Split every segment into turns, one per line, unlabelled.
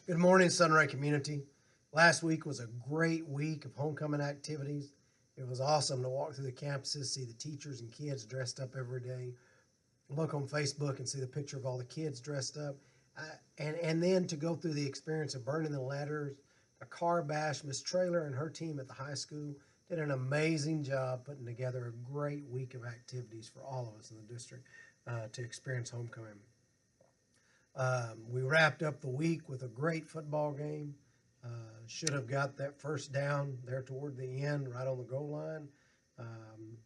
Good morning, Sunray community. Last week was a great week of homecoming activities. It was awesome to walk through the campuses, see the teachers and kids dressed up every day, look on Facebook and see the picture of all the kids dressed up, and then to go through the experience of burning the letters, a car bash. Miss Traylor and her team at the high school did an amazing job putting together a great week of activities for all of us in the district to experience homecoming. We wrapped up the week with a great football game. Should have got that first down there toward the end, right on the goal line.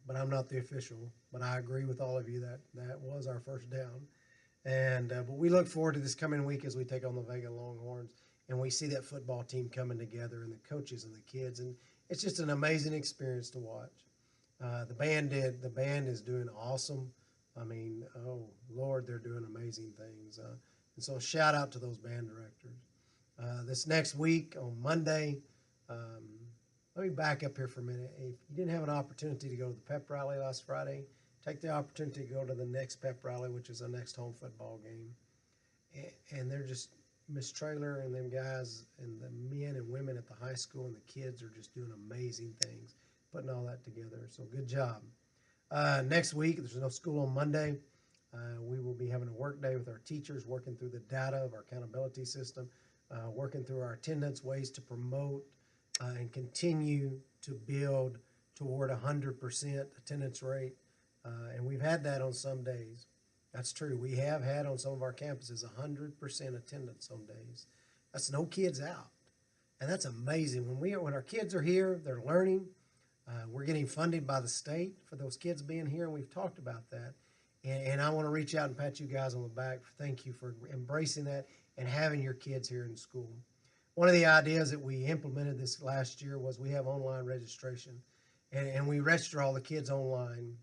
But I'm not the official. But I agree with all of you that that was our first down. And but we look forward to this coming week as we take on the Vega Longhorns, and we see that football team coming together, and the coaches and the kids, and it's just an amazing experience to watch. The band did. The band is doing awesome. I mean, oh Lord, they're doing amazing things. And so, shout out to those band directors. This next week on Monday, um, let me back up here for a minute. If you didn't have an opportunity to go to the pep rally last Friday, take the opportunity to go to the next pep rally, which is the next home football game. And they're just Miss Traylor and them guys and the men and women at the high school and the kids are just doing amazing things, putting all that together. So good job. Next week, there's no school on Monday. We will be having a work day with our teachers, working through the data of our accountability system, working through our attendance, ways to promote and continue to build toward 100% attendance rate. And we've had that on some days. That's true. We have had on some of our campuses 100% attendance on days. That's no kids out. And that's amazing. When our kids are here, they're learning. We're getting funded by the state for those kids being here, and we've talked about that. And I want to reach out and pat you guys on the back. Thank you for embracing that and having your kids here in school. One of the ideas that we implemented this last year was we have online registration, and we register all the kids online.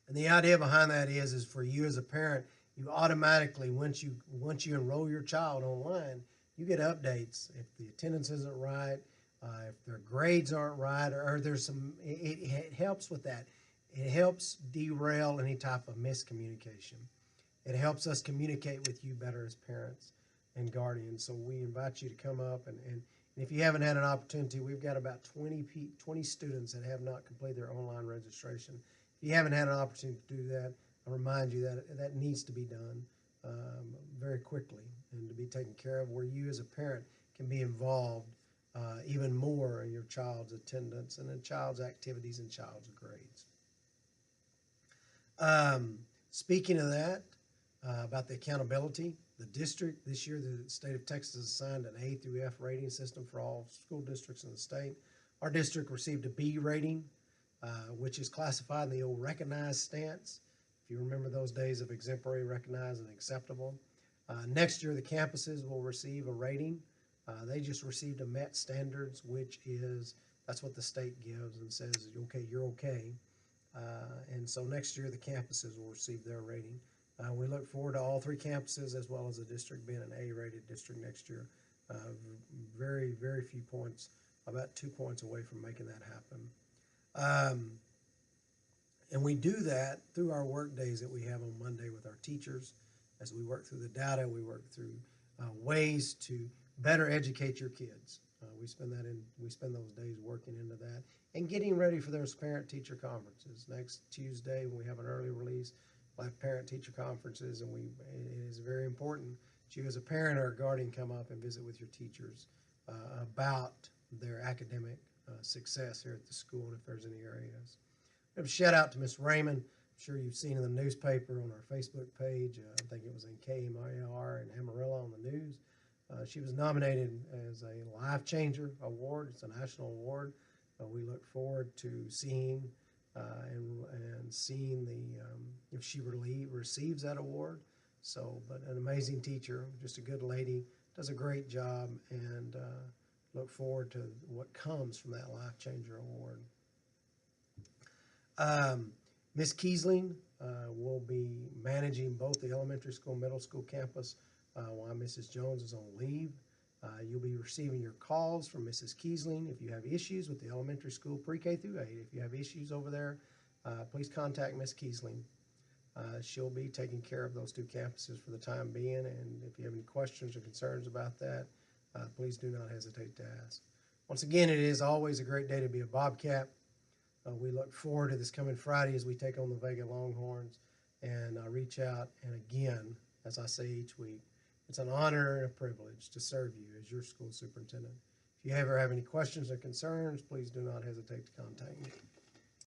And the idea behind that is for you as a parent, you automatically once you enroll your child online, you get updates if the attendance isn't right, if their grades aren't right, or there's some. It helps with that. It helps derail any type of miscommunication. It helps us communicate with you better as parents and guardians. So we invite you to come up and if you haven't had an opportunity, we've got about 20 students that have not completed their online registration. If you haven't had an opportunity to do that, I remind you that that needs to be done very quickly and to be taken care of, where you as a parent can be involved even more in your child's attendance and in child's activities and child's grades. Speaking of that, about the accountability, the district this year, the state of Texas assigned an A through F rating system for all school districts in the state. Our district received a B rating, which is classified in the old recognized stance. If you remember those days of exemplary, recognized, and acceptable. Next year, the campuses will receive a rating. They just received a MET standards, which is, that's what the state gives and says, okay, you're okay. And so next year the campuses will receive their rating. We look forward to all three campuses as well as the district being an A-rated district next year. Very, very few points, about 2 points away from making that happen. And we do that through our work days that we have on Monday with our teachers. As we work through the data, we work through ways to better educate your kids. We spend those days working into that and getting ready for those parent-teacher conferences. Next Tuesday, we have an early release. We'll have parent-teacher conferences, and it is very important that you as a parent or a guardian come up and visit with your teachers about their academic success here at the school and if there's any areas. We have a shout out to Miss Raymond. I'm sure you've seen in the newspaper on our Facebook page. I think it was in KMIR and Amarillo on the news. She was nominated as a Life Changer Award. It's a national award. We look forward to seeing and seeing if she receives that award. So, but an amazing teacher, just a good lady, does a great job, and look forward to what comes from that Life Changer Award. Miss Kiesling will be managing both the elementary school, middle school campus while Mrs. Jones is on leave. You'll be receiving your calls from Mrs. Kiesling if you have issues with the elementary school pre-K through 8. If you have issues over there, please contact Miss Kiesling. She'll be taking care of those two campuses for the time being, and if you have any questions or concerns about that, please do not hesitate to ask. Once again, it is always a great day to be a Bobcat. We look forward to this coming Friday as we take on the Vega Longhorns and reach out. And again, as I say each week, it's an honor and a privilege to serve you as your school superintendent. If you ever have any questions or concerns, please do not hesitate to contact me.